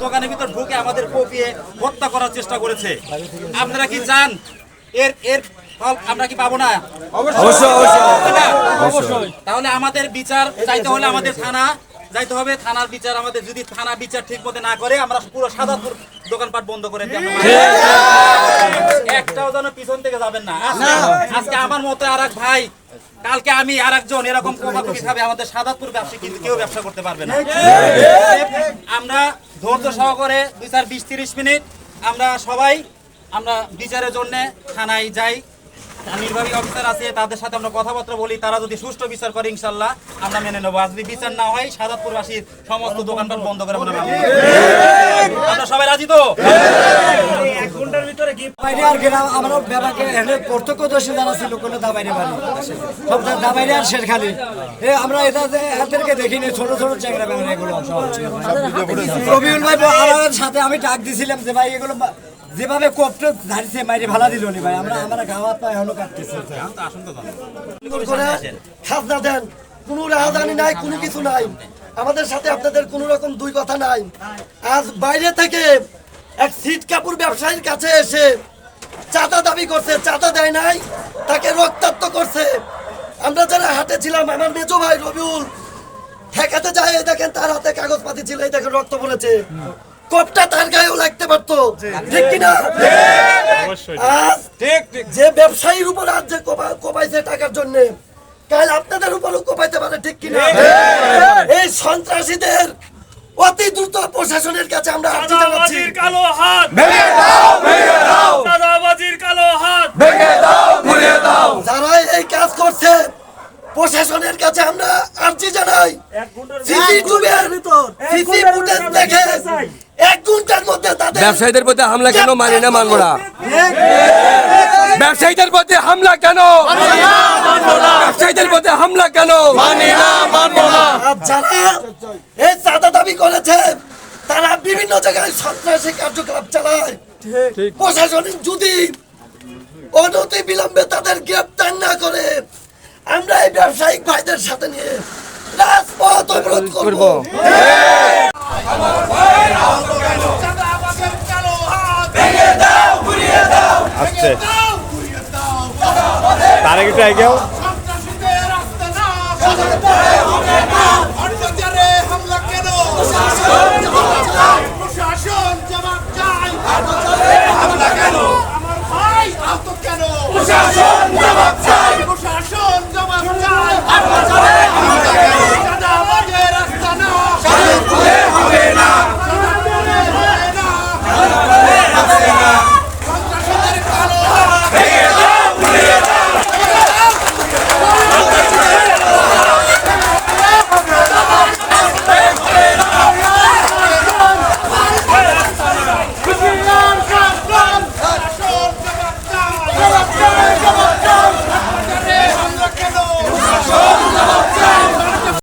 দোকানের ভিতর ঢুকে আমাদের কপিয়ে হত্যা করার চেষ্টা করেছে। আপনারা কি চান এর এর ফল আমরা কি পাবো না? অবশ্যই। তাহলে আমাদের বিচার চাইতে হলে আমাদের থানা যাইতে হবে। থানার বিচার আমাদের যদি থানা বিচার ঠিক মতো না করে আমরা পুরো সাদাপুর দোকানপাট বন্ধ করে দিই। একটাও যেন পিছন থেকে যাবেন না। আজকে আমার মতো আর এক ভাই, কালকে আমি আর একজন এরকম কোপাকুপি খাবে, আমাদের সাদাপুর ব্যবসা কিন্তু কেউ ব্যবসা করতে পারবে না। আমরা ধৈর্য সহকারে ২-২০-৩০ মিনিট আমরা সবাই আমরা বিচারের জন্য থানায় যাই। নির্বাহী অফিসার আছে, তাদের সাথে আমরা কথাবার্তা বলি। তারা যদি সুষ্ঠু বিচার করে ইনশাল্লাহ আমরা মেনে নেবো। আর যদি বিচার না হয় সাদাতপুরবাসীর সমস্ত দোকানপাট বন্ধ করে আমরা সবাই রাজি তো? এক ঘন্টার ভিতরে আমরা ব্যাপারকে প্রত্যক্ষদর্শী যারা ছিল কোনো দাবাইরে বাড়ি সব দাবাইরে আর শেরখালি আমরা এদেরকে দেখিনি। ছোট ছোট চ্যাংরা ব্যাংরা এগুলো রবিউল ভাই আমার সাথে আমি ডাক দিছিলাম যে ভাই এগুলো যেভাবে কোপটা ধারিছে মাইরে ভালা দিল নি ভাই। আমরা গাওয়াত পাই হলো কাটতেছে খাজনা দেন, কোনো রাজধানী নাই, কোনো কিছু নাই। আমাদের সাথে আপনাদের কোনো রকম দুই কথা নাই। আজ বাইরে থেকে এক সিট কাপড় ব্যবসায়ীর কাছে এসে চাঁদা দাবি করছে, চাঁদা দেয় নাই, তাকে রক্তাক্ত করছে। আমরা যারা হাটে ছিলাম, আমার মেজো ভাই রবিউল ঠেকাতে যায়, দেখেন তার হাতে কাগজপাতি ছিল, এই দেখেন রক্ত পড়েছে। কোপটা তার গায়েও লাগতে পারতো, ঠিক কিনা? আজ যে ব্যবসায়ীর উপর আজ যে কোপাইছে টাকার জন্য, কাল আপনাদের উপরও কোপাইতে পারে, ঠিক কিনা? এই সন্ত্রাসীদের অতি দ্রুত প্রশাসনের কাছে আমরা আর্জি জানাচ্ছি। কালো হাত ভেঙে দাও, ভেঙে দাও, চাঁদাবাজির কালো হাত ভেঙে দাও, ঘুরিয়ে দাও। যারা এই কাজ করছে প্রশাসনের কাছে আমরা আর্জি জানাই। সিসি ফুটেজ দেখে 1 ঘন্টার মধ্যে তাদের ব্যবসায়ীদের প্রতি হামলা কেন মানি না, মানবো না। ব্যবসায়ীদের প্রতি হামলা কেন, ব্যবসায়ীদের প্রতি হামলা কেন, মানি না, মানবো না। যারা এই চাঁদা দাবি করেছে তারা বিভিন্ন জায়গায় সন্ত্রাসী কার্যকলাপ চালায়। প্রশাসন যদি অনতি বিলম্বে তাদের গ্রেপ্তার না করে আমরা এই ব্যবসায়িক ভাইদের সাথে নিয়ে রাজপথ অবরোধ করব। আচ্ছা তার আগে গেও হামলা কেন